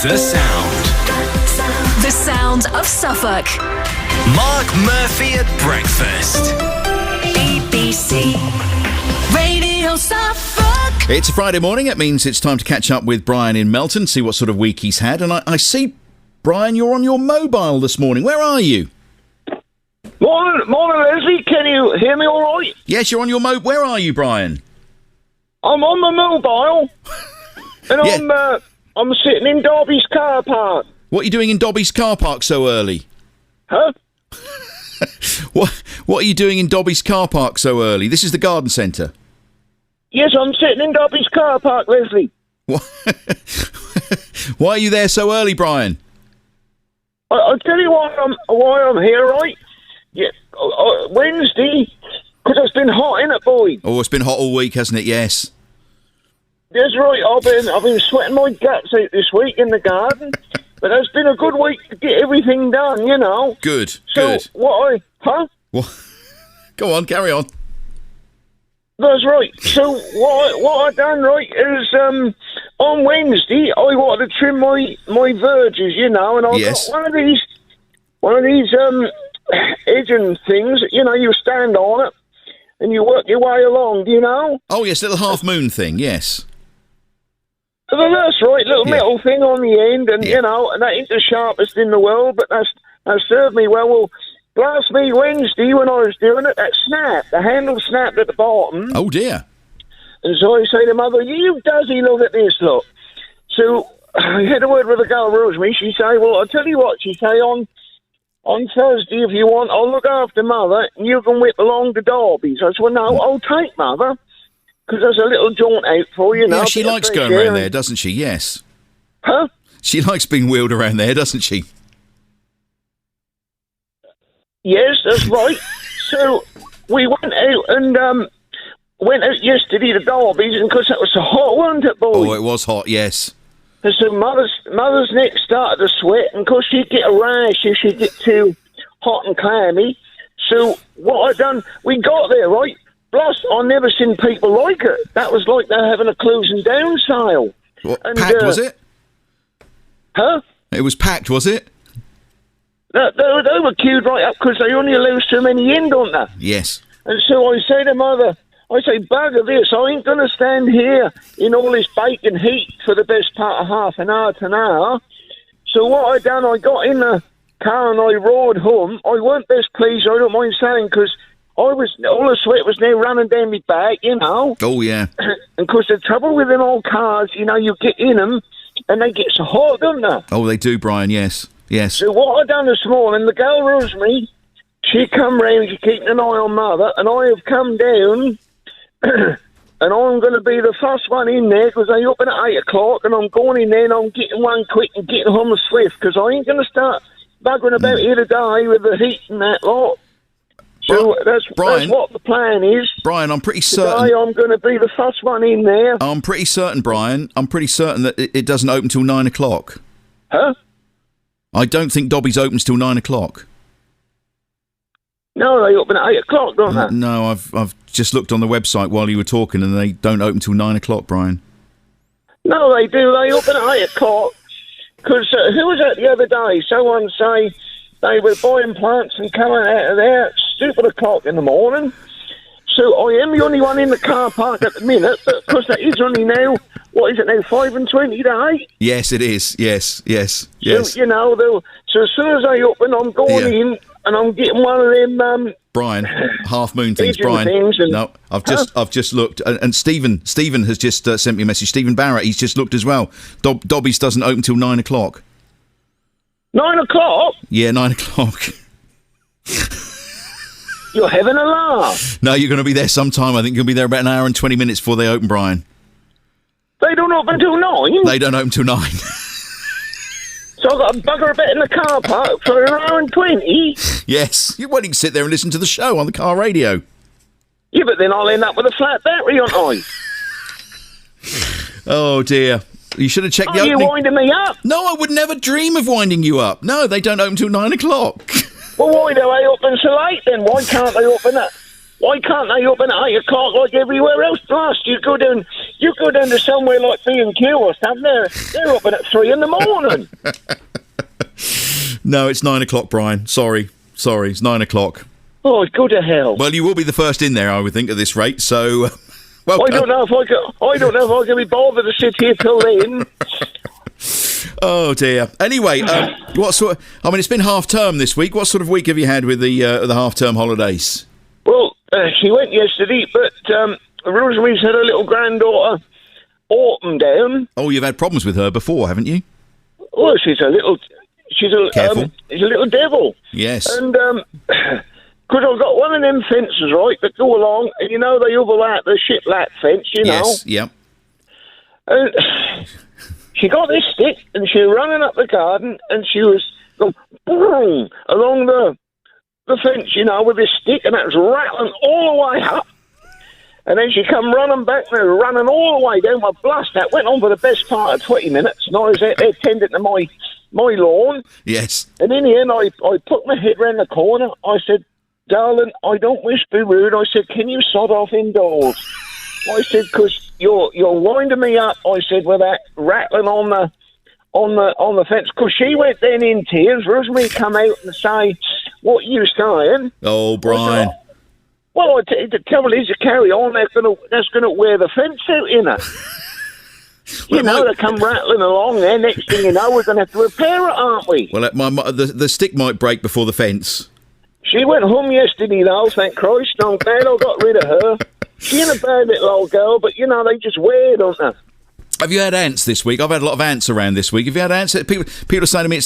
The Sound. The sound of Suffolk. Mark Murphy at breakfast. BBC Radio Suffolk. It's a Friday morning. It means it's time to catch up with Brian in Melton, see what sort of week he's had. And I see, Brian, you're on your mobile this morning. Where are you? Morning, Leslie. Can you hear me all right? Yes, you're on your mobile. Where are you, Brian? I'm on my mobile, and Yeah. I'm sitting in Derby's car park. What are you doing in Dobby's car park so early? Huh? What are you doing in Dobby's car park so early? This is the garden centre. Yes, I'm sitting in Derby's car park, Leslie. Why are you there so early, Brian? I'll tell you why I'm here, right? Yeah, Wednesday, because it's been hot, innit, boy? Oh, it's been hot all week, hasn't it? Yes. That's right. I've been sweating my guts out this week in the garden, but it's been a good week to get everything done, you know. Good. So What? Go on, carry on. That's right. So what I done, right, is on Wednesday I wanted to trim my verges, you know, and I Yes. got one of these edging things, you know, you stand on it and you work your way along, do you know? Oh, yes, little half moon thing, yes. So that's right, little Yeah. metal thing on the end, and Yeah. you know, and that ain't the sharpest in the world, but that's served me well. Well, last me Wednesday when I was doing it, that snapped. The handle snapped at the bottom. Oh, dear. And so I say to Mother, you doesy look at this, look. So I had a word with the girl Rosemary. She say, well, I'll tell you what, she say, on Thursday, if you want, I'll look after Mother and you can whip along to Derby. So I said, well, no, I'll take Mother because there's a little jaunt out for you. Yeah, she likes going around there, doesn't she? Yes. Huh? She likes being wheeled around there, doesn't she? Yes, that's right. So we went out and went out yesterday to Derby's, and because it was so hot, wasn't it, boy? Oh, it was hot, yes. And so mother's neck started to sweat, and of course she'd get a rash if she'd get too hot and clammy. So what I done, we got there, right? Plus, I never seen people like it. That was like they're having a closing down sale. What, And, packed, was it? Huh? It was packed, was it? They were queued right up because they only allow so many in, don't they? Yes. And so I say to Mother, I say, bugger this, I ain't going to stand here in all this baking heat for the best part of half an hour to an hour. So what I done, I got in the car and I roared home. I weren't best pleased, I don't mind saying, because all the sweat was now running down my back, you know. Oh, yeah. And of course, the trouble with them old cars, you know, you get in them and they get so hot, don't they? Oh, they do, Brian, yes. Yes. So what I done this morning, the girl Rosemary, she come round, she keeping an eye on Mother, and I have come down, and I'm going to be the first one in there because they open at 8 o'clock, and I'm going in there and I'm getting one quick and getting home swift because I ain't going to start buggering about here today with the heat and that lot. So that's what the plan is. Brian, I'm pretty certain. Today I'm going to be the first one in there. I'm pretty certain, Brian. I'm pretty certain that it doesn't open till 9 o'clock. Huh? I don't think Dobby's opens till 9 o'clock. No, they open at 8 o'clock, don't they? No, I've just looked on the website while you were talking, and they don't open till 9 o'clock, Brian. No, they do. They open at 8 o'clock. Because who was that the other day? Someone say they were buying plants and coming out of there at stupid o'clock in the morning. So I am the only one in the car park at the minute, but because that is only now, what is it now, 5:20 to 8? Yes, it is. Yes. So, you know, so as soon as they open, I'm going in and I'm getting one of them... Brian, half moon things, Pigeon Brian. things and- No, I've just looked, and Stephen has just sent me a message. Stephen Barrett, he's just looked as well. Dobby's doesn't open till 9 o'clock. 9 o'clock? Yeah, 9 o'clock. You're having a laugh. No, you're going to be there sometime. I think you'll be there about an hour and 20 minutes before they open, Brian. They don't open till 9? They don't open till 9. So I've got to bugger a bit in the car park for an hour and 20? Yes. You won't even sit there and listen to the show on the car radio. Yeah, but then I'll end up with a flat battery, aren't I? Oh, dear. You should have checked the Are you opening. winding me up? No, I would never dream of winding you up. No, they don't open till 9 o'clock. Well, why do they open so late then? Why can't they open at Why can't they open at 8 o'clock like everywhere else? Last you go down to somewhere like B&Q or something. They're open at 3 in the morning. No, it's 9 o'clock, Brian. Sorry, it's 9 o'clock. Oh, go to hell. Well, you will be the first in there, I would think, at this rate. So, well, I don't know if I can be bothered to sit here till then. Oh dear. Anyway, what sort? I mean, it's been half term this week. What sort of week have you had with the half term holidays? Well, she went yesterday, but Rosemary's had her little granddaughter Autumn down. Oh, you've had problems with her before, haven't you? Well, she's a little devil. Yes. And because I've got one of them fences, right, that go along, and you know they overlap the shiplap fence, you know. Yes. Yep. And she got this stick, and she was running up the garden, and she was going boom along the fence, you know, with this stick, and that was rattling all the way up. And then she come running back, and running all the way down. My blast, that went on for the best part of 20 minutes, and I was there tending to my lawn. Yes. And in the end, I put my head round the corner. I said, darling, I don't wish to be rude. I said, can you sod off indoors? I said, because you're winding me up. I said, with that rattling on the fence. Because she went then in tears. Rosemary come out and say, what you saying? Oh, Brian. I said, well, the trouble is, you carry on. That's gonna wear the fence out, innit? You know, they come rattling along there. Next thing you know, we're going to have to repair it, aren't we? Well, the stick might break before the fence. She went home yesterday, though, thank Christ. I'm glad I got rid of her. She ain't a bad little old girl, but, you know, they just wear, don't they? Have you had ants this week? I've had a lot of ants around this week. Have you had ants? People are saying to me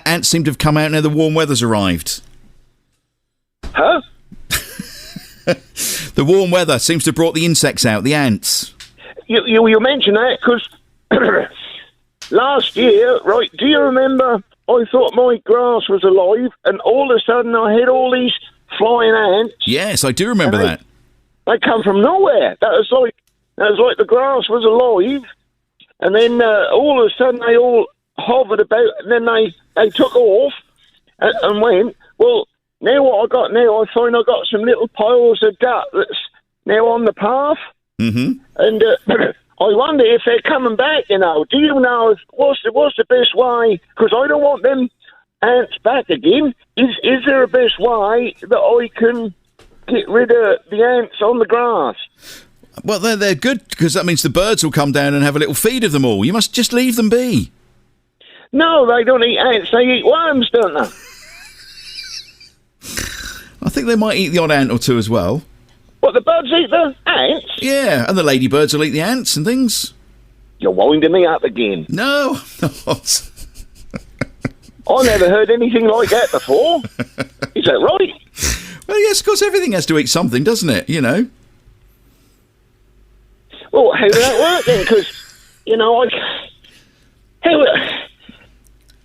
ants seem to have come out now the warm weather's arrived. Huh? The warm weather seems to have brought the insects out, the ants. You mentioned that because last year, right, do you remember I thought my grass was alive and all of a sudden I had all these flying ants? Yes, I do remember that. They come from nowhere. That was like the grass was alive and then all of a sudden they all hovered about and then they took off and went. Well, now what I got now, I find I got some little piles of dirt that's now on the path. Mm-hmm. And I wonder if they're coming back, you know. Do you know what's the best way? Because I don't want them ants back again. Is there a best way that I can get rid of the ants on the grass? Well, they're good because that means the birds will come down and have a little feed of them all. You must just leave them be. No, they don't eat ants. They eat worms, don't they? I think they might eat the odd ant or two as well. What, the birds eat the ants? Yeah, and the ladybirds will eat the ants and things. You're winding me up again. No, I'm not. I never heard anything like that before. Is that right? Well, yes, of course, everything has to eat something, doesn't it? You know. Well, how does that work then? Because, you know,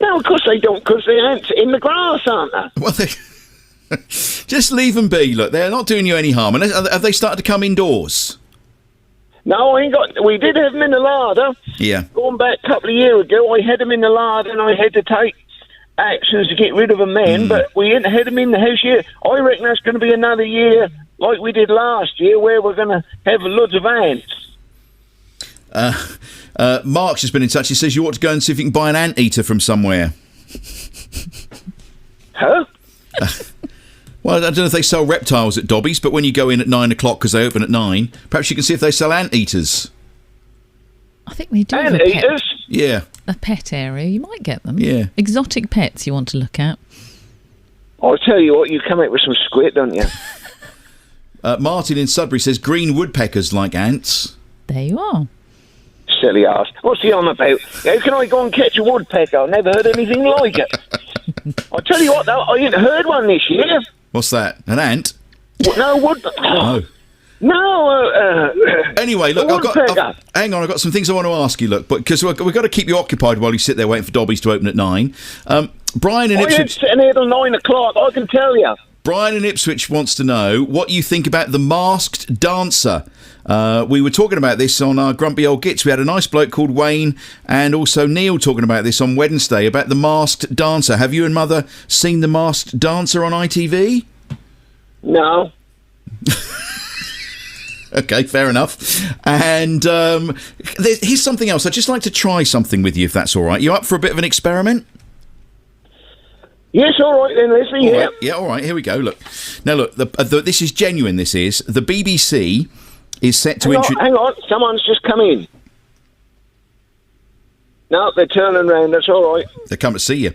no, of course they don't, because the ants are in the grass, aren't they? Well, just leave them be. Look, they're not doing you any harm. And have they started to come indoors? No, I ain't got. We did have them in the larder. Yeah. Going back a couple of years ago, I had them in the larder, and I had to take actions to get rid of them then. But we ain't had them in the house yet. I reckon that's going to be another year like we did last year, where we're going to have loads of ants. Mark's just been in touch. He says you ought to go and see if you can buy an anteater from somewhere. Huh? Well, I don't know if they sell reptiles at Dobby's, but when you go in at 9 o'clock, because they open at 9, perhaps you can see if they sell anteaters. I think they do have Anteaters? a pet area. You might get them. Yeah. Exotic pets you want to look at. I'll tell you what, you come out with some squid, don't you? Martin in Sudbury says green woodpeckers like ants. There you are. Silly ass. What's he on about? How can I go and catch a woodpecker? I've never heard anything like it. I'll tell you what, though, I ain't heard one this year. What's that? An ant? No, Oh. No. Anyway, look, hang on, I've got some things I want to ask you, look, because we've got to keep you occupied while you sit there waiting for Dobby's to open at 9. Brian in I ain't Ipswich... sitting here till 9 o'clock, I can tell you. Brian in Ipswich wants to know what you think about the masked dancer. We were talking about this on our Grumpy Old Gits. We had a nice bloke called Wayne and also Neil talking about this on Wednesday, about the masked dancer. Have you and Mother seen the masked dancer on ITV? No. Okay, fair enough. And here's something else. I'd just like to try something with you, if that's all right. You up for a bit of an experiment? Yes, all right then, Leslie. All Yeah. right. Yeah, all right. Here we go. Look. Now, look, this is genuine, this is. The BBC is set to introduce... Hang on, someone's just come in. No, they're turning round, that's all right. They come to see you.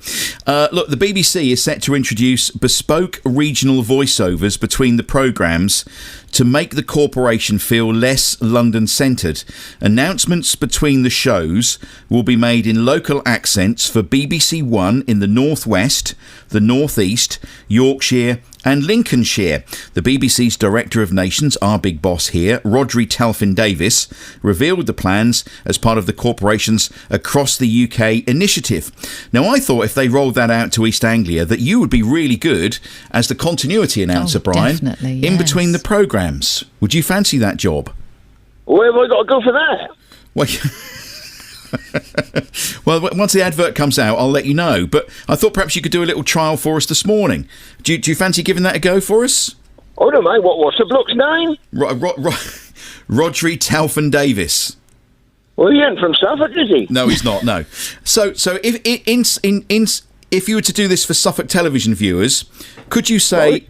Look, the BBC is set to introduce bespoke regional voiceovers between the programmes to make the corporation feel less London-centred. Announcements between the shows will be made in local accents for BBC One in the North West, the North East, Yorkshire and Lincolnshire. The BBC's Director of Nations, our big boss here, Rodri Telfin-Davis, revealed the plans as part of the corporation's Across the UK initiative. Now, I thought if they rolled that out to East Anglia that you would be really good as the continuity announcer, Brian, definitely, in yes. between the programmes. Would you fancy that job? Where have I got to go for that? Well, well, once the advert comes out, I'll let you know. But I thought perhaps you could do a little trial for us this morning. Do you fancy giving that a go for us? I don't know, what's the bloke's name? Rodri Telfin-Davis. Well, he ain't from Suffolk, is he? No, he's not. No. So if you were to do this for Suffolk television viewers, could you say,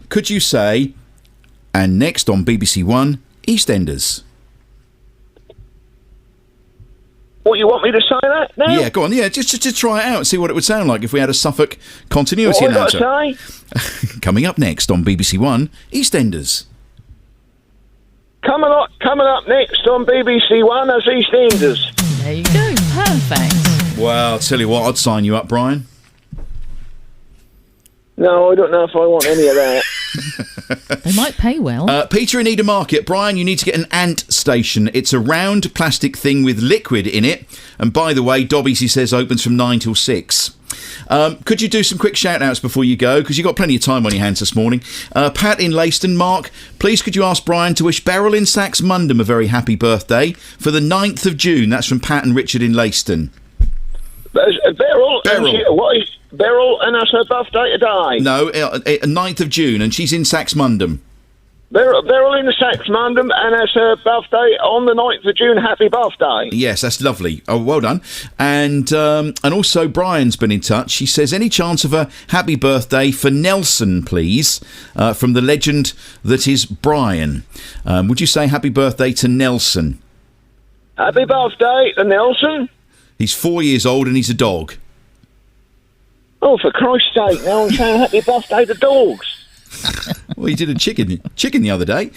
and next on BBC One, EastEnders? What, you want me to say that now? Yeah, go on. Yeah, just to try it out and see what it would sound like if we had a Suffolk continuity What announcer. I got to say? Coming up next on BBC One, EastEnders. Coming up next on BBC One as EastEnders. There you go. Perfect. Well, I'll tell you what, I'd sign you up, Brian. No, I don't know if I want any of that. They might pay well. Peter in Eden Market. Brian, you need to get an ant station. It's a round plastic thing with liquid in it. And by the way, Dobby's, he says, opens from 9 till 6. Could you do some quick shout-outs before you go? Because you've got plenty of time on your hands this morning. Pat in Leiston. Mark, please could you ask Brian to wish Beryl in Saxmundham a very happy birthday for the 9th of June. That's from Pat and Richard in Leiston. Beryl. Beryl. What is Beryl, and that's her birthday today? No, 9th of June, and she's in Saxmundham. Beryl in the Saxmundham, and that's her birthday on the 9th of June. Happy birthday. Yes, that's lovely. Oh, well done. And also Brian's been in touch. He says, any chance of a happy birthday for Nelson, please, from the legend that is Brian. Would you say happy birthday to Nelson? Happy birthday to Nelson. He's 4 years old and he's a dog. Oh, for Christ's sake, now I'm saying happy birthday to dogs. Well, he did a chicken the other day.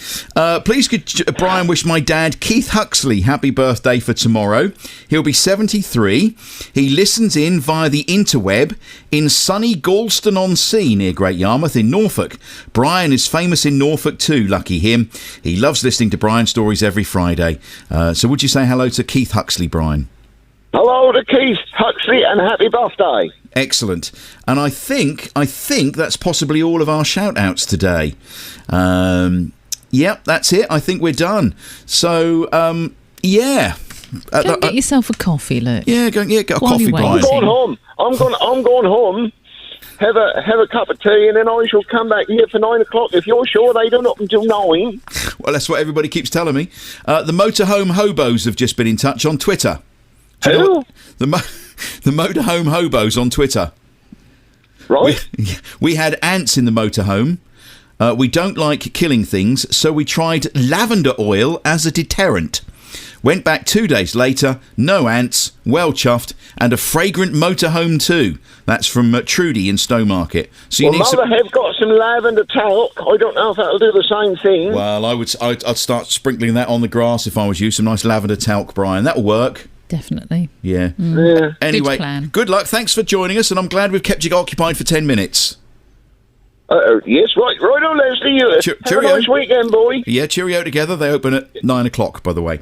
Please could Brian wish my dad, Keith Huxley, happy birthday for tomorrow. He'll be 73. He listens in via the interweb in sunny Galston-on-Sea near Great Yarmouth in Norfolk. Brian is famous in Norfolk too, lucky him. He loves listening to Brian stories every Friday. So would you say hello to Keith Huxley, Brian? Hello to Keith Huxley and happy birthday. Excellent. And I think that's possibly all of our shout-outs today. Yep, that's it. I think we're done. So, yeah. Go and get yourself a coffee, look. Yeah, get a While coffee, you're Brian. waiting. I'm going home. I'm going home. Have a cup of tea, and then I shall come back here for 9 o'clock. If you're sure they don't up until 9. Well, that's what everybody keeps telling me. The motorhome hobos have just been in touch on Twitter. Do you know Who? what- the motorhome hobos on Twitter. Right? We had ants in the motorhome. We don't like killing things, so we tried lavender oil as a deterrent. Went back 2 days later, no ants, well chuffed, and a fragrant motorhome too. That's from Trudy in Stowmarket. So you Well, need some. Mother have got some lavender talc. I don't know if that'll do the same thing. Well, I'd start sprinkling that on the grass if I was you. Some nice lavender talc, Brian. That'll work. Definitely. Yeah. Yeah. Anyway, plan. good luck. Thanks for joining us, and I'm glad we've kept you occupied for 10 minutes. Yes, right on, Leslie. You have Cheerio. a nice weekend, boy. Yeah, cheerio together. They open at 9 o'clock, by the way.